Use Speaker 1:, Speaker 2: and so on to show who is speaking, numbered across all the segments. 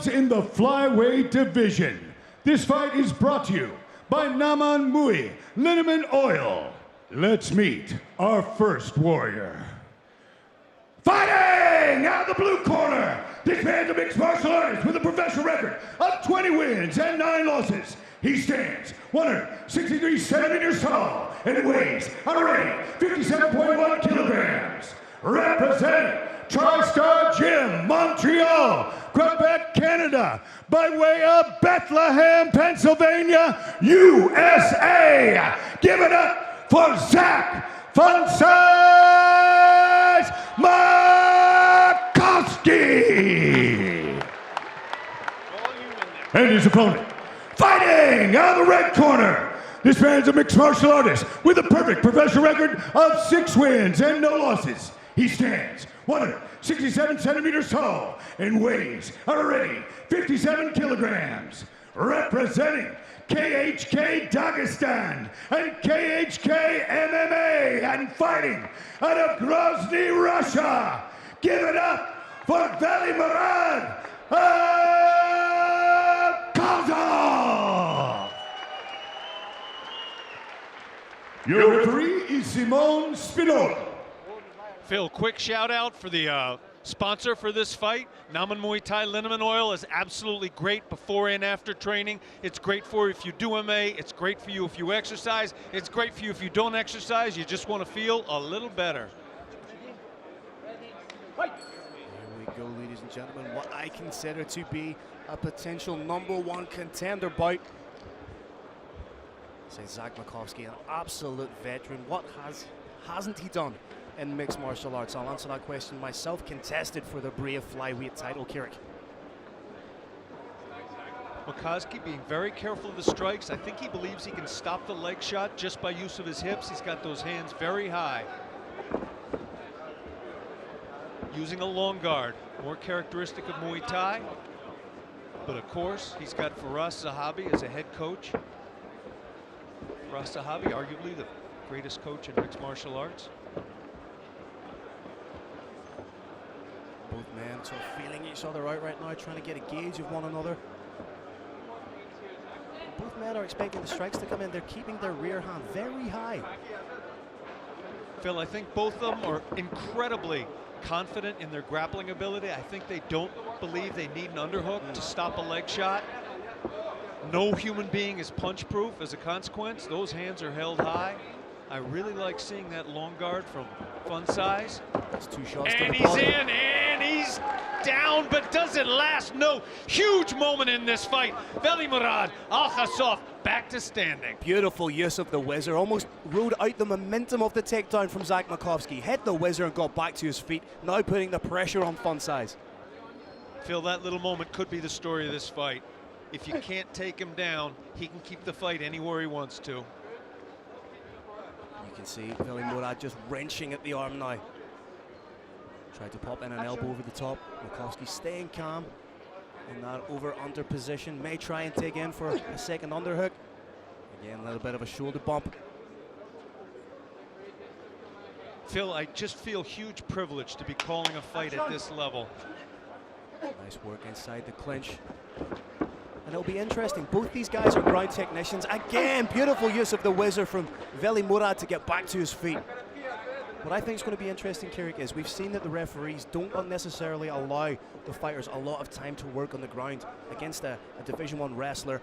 Speaker 1: bouts in the flyweight division. This fight is brought to you by Naman Mui Liniment Oil. Let's meet our first warrior. Fighting out of the blue corner, this man's a mixed martial artist with a professional record of 20 wins and 9 losses. He stands 163 centimeters tall and weighs already 57.1 kilograms. Representing TriStar Gym, Montreal, Quebec, Canada, by way of Bethlehem, Pennsylvania, USA. Give it up for Zach Fun-Size Makovsky. And his opponent, fighting out of the red corner. This man's a mixed martial artist with a perfect professional record of 6 wins and no losses. He stands 167 centimeters tall and weighs already 57 kilograms. Representing KHK Dagestan and KHK MMA and fighting out of Grozny, Russia. Give it up for Velimurad Alkhasov. Your referee is Simone Spinola.
Speaker 2: Phil, quick shout out for the sponsor for this fight. Naman Muay Thai Liniment Oil is absolutely great before and after training. It's great for you if you do MMA. It's great for you if you exercise. It's great for you if you don't exercise. You just want to feel a little better.
Speaker 3: Here we go, ladies and gentlemen. What I consider to be a potential #1 contender bout. Say Zach Makovsky, an absolute veteran. What hasn't he done in mixed martial arts? I'll answer that question myself. Contested for the Brave flyweight title, Kirik.
Speaker 2: Makovsky being very careful of the strikes. I think he believes he can stop the leg shot just by use of his hips. He's got those hands very high. Using a long guard, more characteristic of Muay Thai. But of course, he's got Firas Zahabi as a head coach. Firas Zahabi, arguably the greatest coach in mixed martial arts.
Speaker 3: Both men sort of feeling each other out right now, trying to get a gauge of one another. Both men are expecting the strikes to come in. They're keeping their rear hand very high.
Speaker 2: Phil, I think both of them are incredibly confident in their grappling ability. I think they don't believe they need an underhook to stop a leg shot. No human being is punch-proof as a consequence. Those hands are held high. I really like seeing that long guard from Fun-Size.
Speaker 3: That's 2 shots
Speaker 2: and
Speaker 3: to the
Speaker 2: he's
Speaker 3: body.
Speaker 2: in, and he's down, but does it last? No. Huge moment in this fight. Velimurad Alkhasov back to standing.
Speaker 3: Beautiful use of the whizzer. Almost rode out the momentum of the takedown from Zach Makovsky. Hit the whizzer and got back to his feet. Now putting the pressure on Fun-Size.
Speaker 2: Phil, that little moment could be the story of this fight. If you can't take him down, he can keep the fight anywhere he wants to.
Speaker 3: You can see Velimurad just wrenching at the arm now. Tried to pop in an elbow over the top. Makovsky staying calm in that over-under position. May try and dig in for a second underhook. Again, a little bit of a shoulder bump.
Speaker 2: Phil, I just feel huge privilege to be calling a fight at this level.
Speaker 3: Nice work inside the clinch. And it'll be interesting. Both these guys are ground technicians. Again, beautiful use of the whizzer from Velimurad to get back to his feet. What I think is going to be interesting, Kirik, is we've seen that the referees don't necessarily allow the fighters a lot of time to work on the ground against a Division 1 wrestler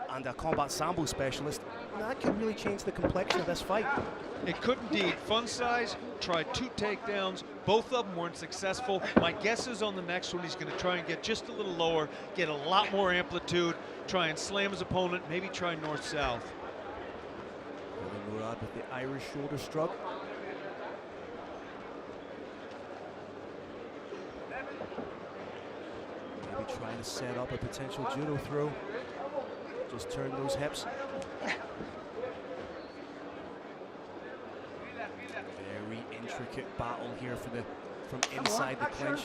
Speaker 3: and a combat sambo specialist. That could really change the complexion of this fight.
Speaker 2: It could indeed. Fun-Size tried 2 takedowns. Both of them weren't successful. My guess is on the next one he's going to try and get just a little lower, get a lot more amplitude, try and slam his opponent, maybe try north-south.
Speaker 3: Velimurad with the Irish shoulder stroke. Maybe trying to set up a potential judo throw. Just turn those hips. Very intricate battle here from inside the clinch.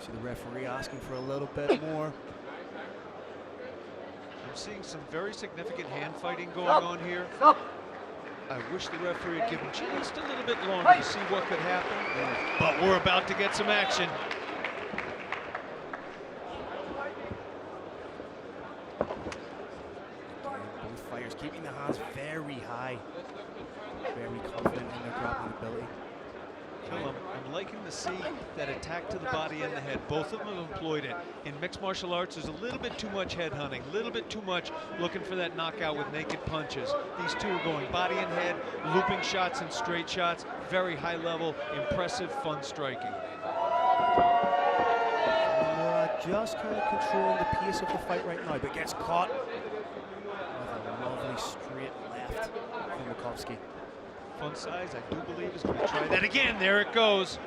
Speaker 3: See the referee asking for a little bit more.
Speaker 2: I'm seeing some very significant hand fighting going on here. I wish the referee had given just a little bit longer to see what could happen. But we're about to get some action.
Speaker 3: very high, very confident in their grappling ability.
Speaker 2: Phil, I'm liking to see that attack to the body and the head. Both of them have employed it. In mixed martial arts, there's a little bit too much head hunting, a little bit too much looking for that knockout with naked punches. These two are going body and head, looping shots and straight shots, very high level, impressive, fun striking.
Speaker 3: Just kind of controlling the pace of the fight right now, but gets caught with a lovely straight left from Makovsky.
Speaker 2: Fun size, I do believe, is going to try that again. There it goes.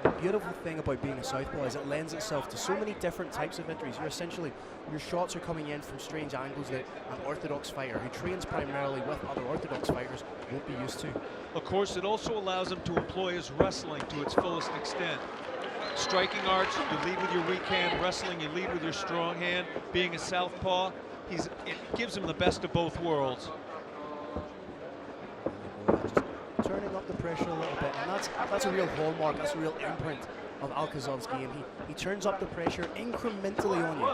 Speaker 3: The beautiful thing about being a southpaw is it lends itself to so many different types of injuries. Your shots are coming in from strange angles that an orthodox fighter who trains primarily with other orthodox fighters won't be used to.
Speaker 2: Of course, it also allows him to employ his wrestling to its fullest extent. Striking arts, you lead with your weak hand. Wrestling, you lead with your strong hand. Being a southpaw, it gives him the best of both worlds.
Speaker 3: Just turning up the pressure a little bit, and that's a real hallmark, that's a real imprint of Alkhasov's game. He turns up the pressure incrementally on you.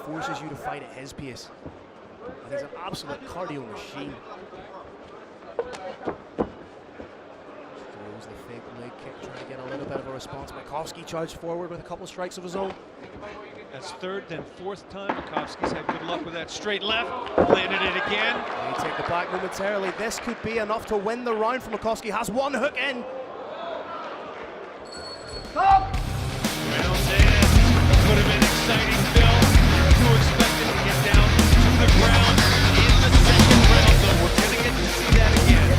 Speaker 3: Forces you to fight at his pace. And he's an absolute cardio machine. The fake leg kick, trying to get a little bit of a response. Makovsky charged forward with a couple of strikes of his own.
Speaker 2: That's third, then fourth time. Makovsky's had good luck with that straight left. Landed it again.
Speaker 3: They take the back momentarily. This could be enough to win the round for Makovsky. Has one hook in.
Speaker 2: Round this could have been exciting, Phil. Too expected to get down to the ground in the second round, though. We're going to get to see that again.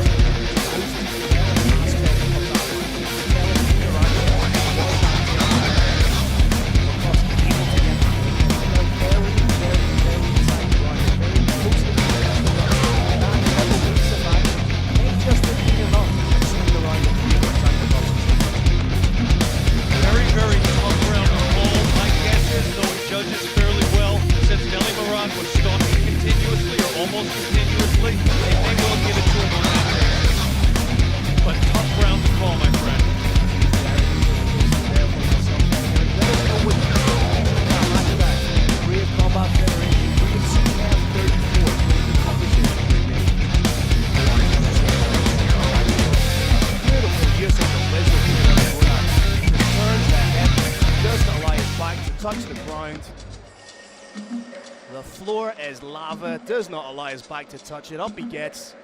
Speaker 2: Very tough round to hold. My guess is, though he judges fairly well, since Velimurad was stalking continuously or almost continuously, they may well give it to him on that day. But tough round to call, my friend.
Speaker 3: Touch the ground. The floor is lava. Does not allow his back to touch it. Up he gets.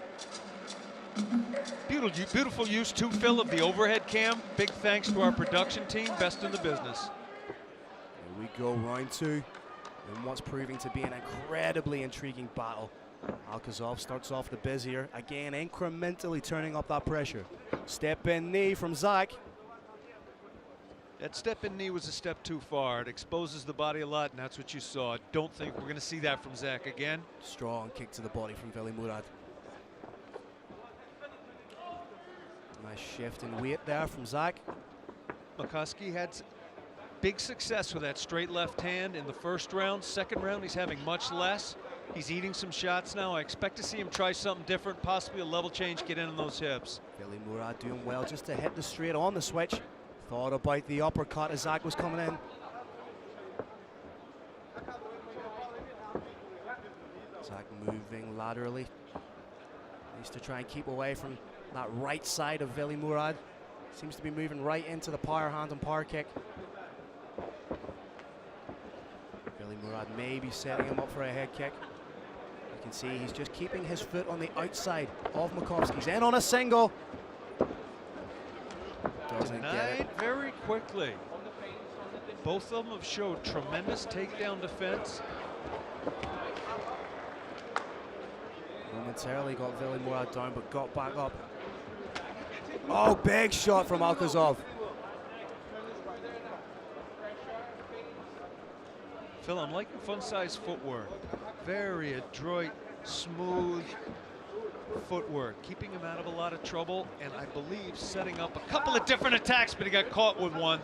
Speaker 2: Beautiful use too, Phil, of the overhead cam. Big thanks to our production team. Best in the business.
Speaker 3: Here we go, round two. In what's proving to be an incredibly intriguing battle. Alkhasov starts off the biz here. Again, incrementally turning up that pressure. Step in knee from Zach.
Speaker 2: That step-in knee was a step too far. It exposes the body a lot, and that's what you saw. Don't think we're going to see that from Zach again.
Speaker 3: Strong kick to the body from Velimurad. Nice shift in weight there from Zach.
Speaker 2: Makovsky had big success with that straight left hand in the first round. Second round, he's having much less. He's eating some shots now. I expect to see him try something different, possibly a level change, get in on those hips.
Speaker 3: Velimurad doing well just to hit the straight on the switch. Thought about the uppercut as Zach was coming in. Zach moving laterally. Needs to try and keep away from that right side of Velimurad. Seems to be moving right into the power hand and power kick. Velimurad may be setting him up for a head kick. You can see he's just keeping his foot on the outside of Makovsky's. In on a single. Doesn't get it.
Speaker 2: Very quickly. Both of them have showed tremendous takedown defense.
Speaker 3: Momentarily got Velimurad down, but got back up. Oh, big shot from Alkhasov.
Speaker 2: Phil, I'm liking fun-size footwork. Very adroit, smooth footwork, keeping him out of a lot of trouble, and I believe setting up a couple of different attacks, but he got caught with one.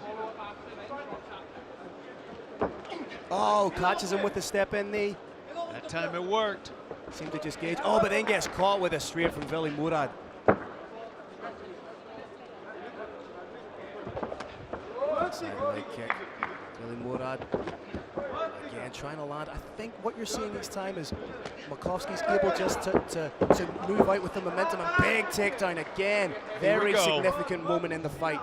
Speaker 3: Oh, catches him with the step-in knee.
Speaker 2: That time it worked.
Speaker 3: Seemed to just gauge. Oh, but then gets caught with a straight from Velimurad. Side leg kick. Velimurad Again, trying to land. I think what you're seeing each time is Makovsky's able just to move out with the momentum, and big takedown again. Very significant moment in the fight.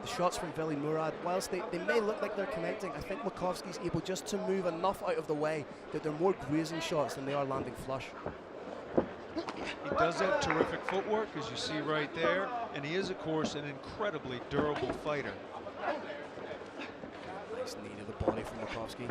Speaker 3: The shots from Velimurad, whilst they may look like they're connecting, I think Makovsky's able just to move enough out of the way that they're more grazing shots than they are landing flush.
Speaker 2: He does have terrific footwork, as you see right there, and he is, of course, an incredibly durable fighter.
Speaker 3: Nice knee to the body from Makovsky.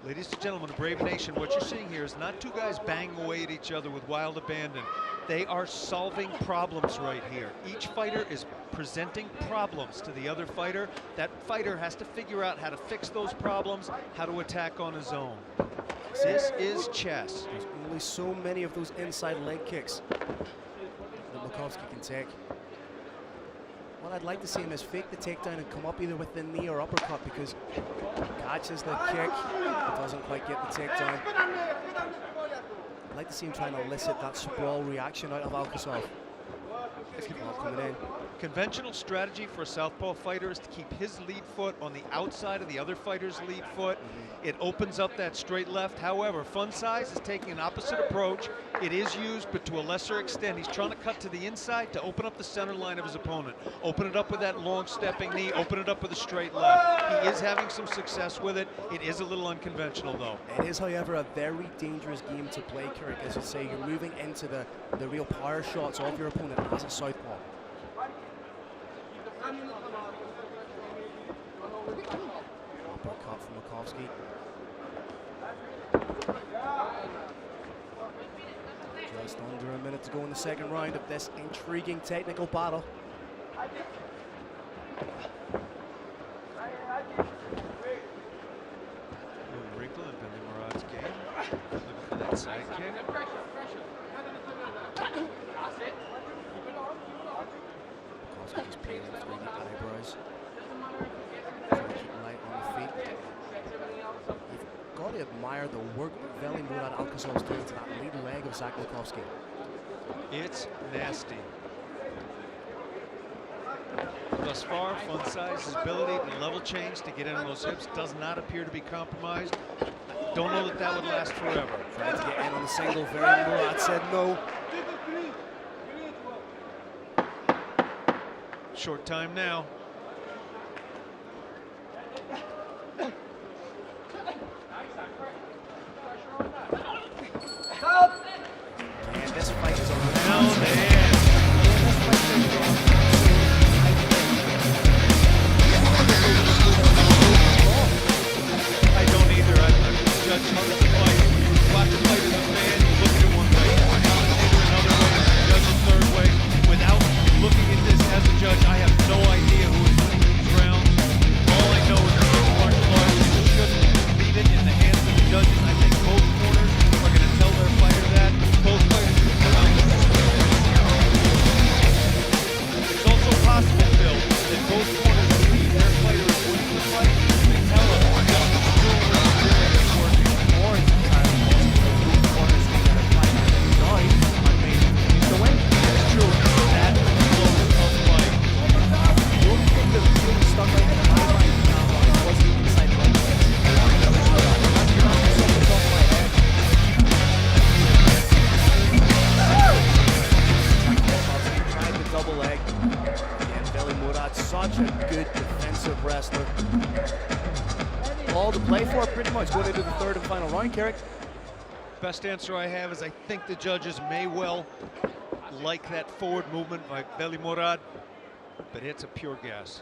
Speaker 2: Ladies and gentlemen, Brave Nation, what you're seeing here is not two guys banging away at each other with wild abandon. They are solving problems right here. Each fighter is presenting problems to the other fighter. That fighter has to figure out how to fix those problems, how to attack on his own. This is chess.
Speaker 3: There's only so many of those inside leg kicks that Makovsky can take. What I'd like to see him is fake the takedown and come up either with the knee or uppercut, because catches the kick, doesn't quite get the takedown. I'd like to see him trying to elicit that sprawl reaction out of Alkhasov. Coming in.
Speaker 2: Conventional strategy for a southpaw fighter is to keep his lead foot on the outside of the other fighter's lead foot. It opens up that straight left. However, Fun Size is taking an opposite approach. It is used, but to a lesser extent. He's trying to cut to the inside to open up the center line of his opponent. Open it up with that long stepping knee, open it up with a straight left. He is having some success with it. It is a little unconventional, though.
Speaker 3: It is, however, a very dangerous game to play, Kirk. As you say, you're moving into the real power shots of your opponent as a southpaw. Uppercut from Makovsky. Just under a minute to go in the second round of this intriguing technical battle.
Speaker 2: A wrinkle in Velimurad's game. Looking for that side kick.
Speaker 3: Makovsky just peeling through the eyebrows. Trying to keep light on the feet. You've got to admire the work that Velimurad Alkhasov is doing to that lead leg of Zach Makovsky.
Speaker 2: It's nasty. Thus far, Fun Size's ability to level change to get in on those hips does not appear to be compromised. Don't know that that would last forever.
Speaker 3: Tried to get in on the single, Velimurad said no.
Speaker 2: Short time now.
Speaker 3: And this fight is around.
Speaker 2: I don't either. I'm judging the fight. Watch the fight as a fan. You look at it one way, commentator another way, judge a third way. Without looking at this as a judge, I have no idea who is winning these rounds. All I know is that these martial arts shouldn't leave it in the hands of the judges. I think both corners are going to tell their fighter that. Both fighters should come out. It's also possible, Phil, that both corners believe their fighter is winning the fight. They tell us that the doing what he's doing is working.
Speaker 3: Or it's entirely possible that both corners think that a fighter now are made to win.
Speaker 2: It's true. That close of fight.
Speaker 3: The only thing that really stuck out in my mind in that round was the inside leg kick. Tried the double leg. And Velimurad, such a good defensive wrestler. All to play for pretty much going into the third and final round, Carrick.
Speaker 2: Best answer I have is I think the judges may well like that forward movement by Velimurad, but it's a pure guess.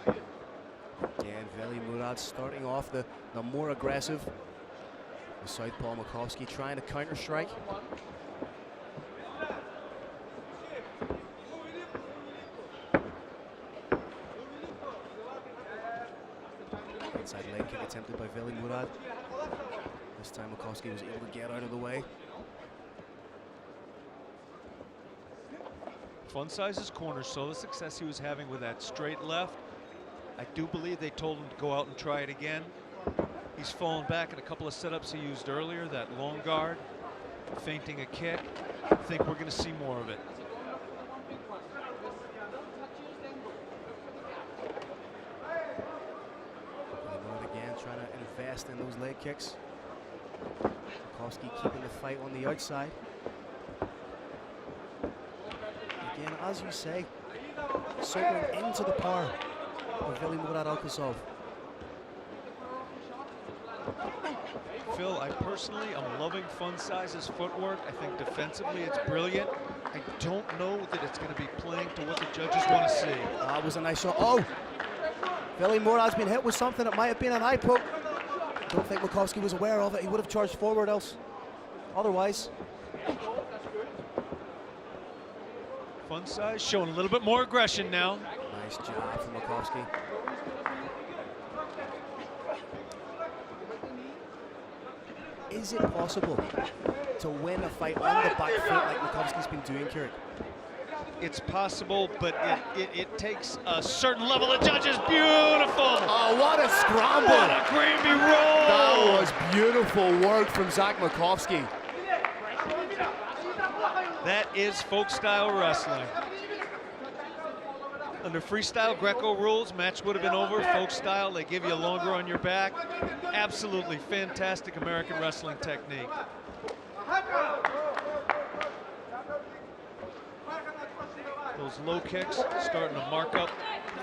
Speaker 3: And Velimurad starting off the more aggressive. The southpaw Makovsky trying to counter-strike. Inside leg kick attempted by Velimurad. This time Makovsky was able to get out of the way.
Speaker 2: Fun Size's corner saw the success he was having with that straight left. I do believe they told him to go out and try it again. He's fallen back in a couple of setups he used earlier, that long guard. feinting a kick. I think we're going to see more of it.
Speaker 3: Again, trying to invest in those leg kicks. Makovsky keeping the fight on the outside. Again, as you say, circling into the power of Velimurad Alkhasov.
Speaker 2: Phil, I personally am loving Fun Size's footwork. I think defensively it's brilliant. I don't know that it's going to be playing to what the judges want to see.
Speaker 3: That was a nice shot. Oh! Velimurad's been hit with something that might have been an eye poke. Don't think Makovsky was aware of it. He would have charged forward else. Otherwise.
Speaker 2: Fun Size showing a little bit more aggression now.
Speaker 3: Nice job from Makovsky. Is it possible to win a fight on the back foot like Makovsky's been doing, Kieran?
Speaker 2: It's possible, but it takes a certain level of judges. Beautiful!
Speaker 4: Oh, what a scramble!
Speaker 2: What a Granby roll!
Speaker 4: That was beautiful work from Zach Makovsky.
Speaker 2: That is folk style wrestling. Under freestyle Greco rules, match would have been over. Folk style, they give you a longer on your back. Absolutely fantastic American wrestling technique. Those low kicks starting to mark up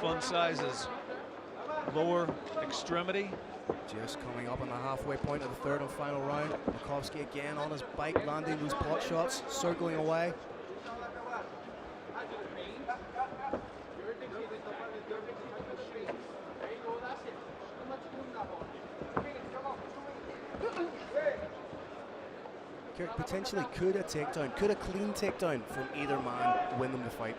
Speaker 2: Fun Size's lower extremity.
Speaker 3: Just coming up on the halfway point of the third and final round. Makovsky again on his bike, landing those pot shots, circling away. Kirk potentially could a takedown, could a clean takedown from either man win them the fight.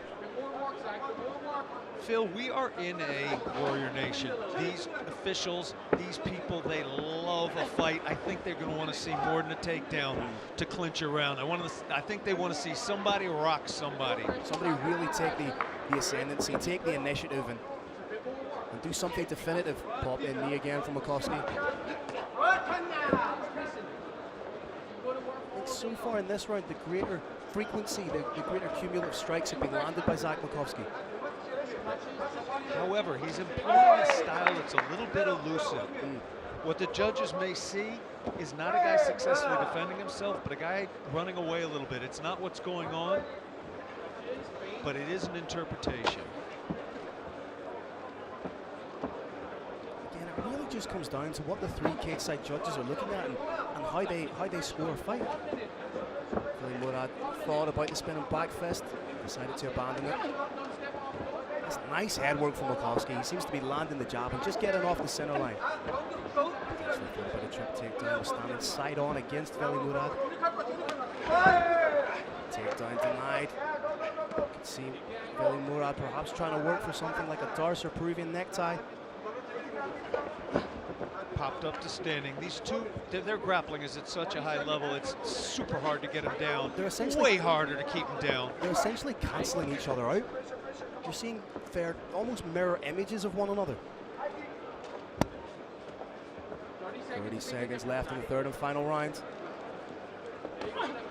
Speaker 2: Phil, we are in a warrior nation. These officials, these people, they love a fight. I think they're going to want to see more than a takedown to clinch a round. I think they want to see somebody rock somebody.
Speaker 3: Somebody really take the ascendancy, take the initiative, and do something definitive. Pop in knee again from Makovsky. So far in this round, the greater frequency, the greater cumulative strikes have been landed by Zach Makovsky.
Speaker 2: However, he's employing a style that's a little bit elusive. What the judges may see is not a guy successfully defending himself, but a guy running away a little bit. It's not what's going on, but it is an interpretation.
Speaker 3: Again, it really just comes down to what the three cage-side judges are looking at and how they score a fight. Velimurad thought about the spinning back fist, decided to abandon it. That's nice head work from Makovsky. He seems to be landing the jab and just getting off the center line. Potentially for a bit of trip takedown, standing side on against Velimurad. Takedown denied. You can see Velimurad perhaps trying to work for something like a Darce or Peruvian necktie.
Speaker 2: Popped up to standing. These two, their grappling is at such a high level, it's super hard to get them down.
Speaker 3: They're essentially
Speaker 2: way harder to keep them down.
Speaker 3: They're essentially cancelling each other out. You're seeing fair, almost mirror images of one another. 30 seconds left in the third and final round.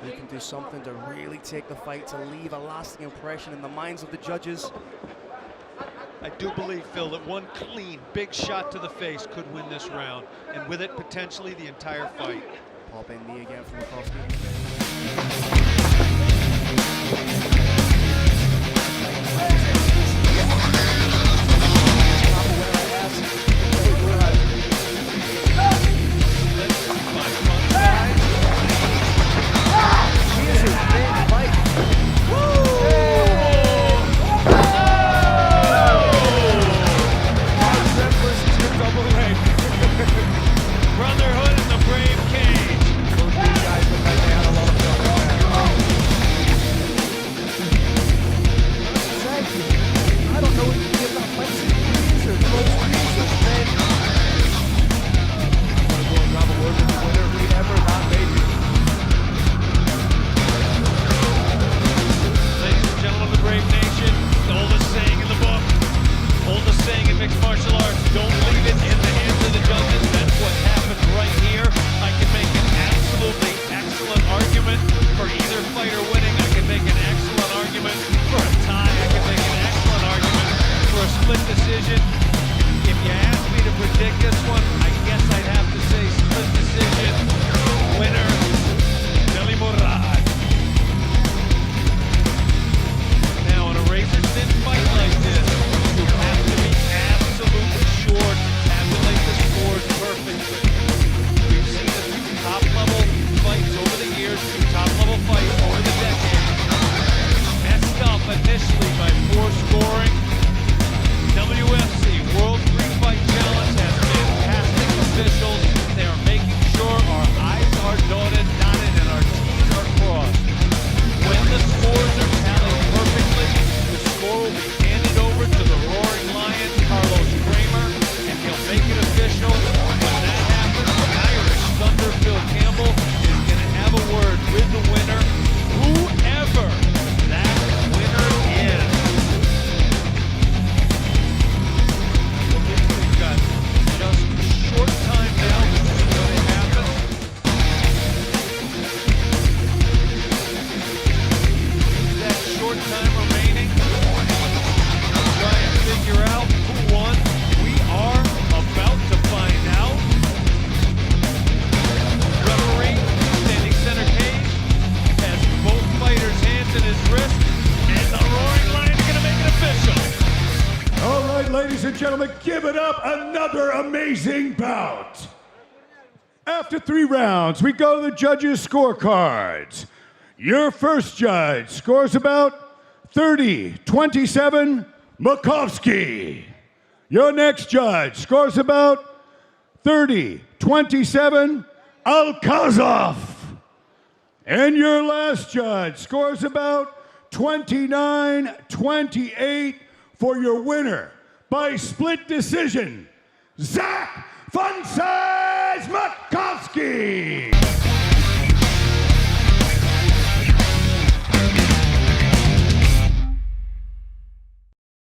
Speaker 3: He can do something to really take the fight, to leave a lasting impression in the minds of the judges.
Speaker 2: I do believe, Phil, that one clean, big shot to the face could win this round, and with it, potentially the entire fight.
Speaker 3: Pop in knee again from Makovsky.
Speaker 2: Brotherhood in the brave cage.
Speaker 4: Both these guys look like they had a lot of fun.
Speaker 1: ladies and gentlemen, give it up, another amazing bout. After 3 rounds, we go to the judges' scorecards. Your first judge scores about 30-27, Makovsky. Your next judge scores about 30-27, Alkhasov. And your last judge scores about 29-28 for your winner by split decision, Zach Makovsky.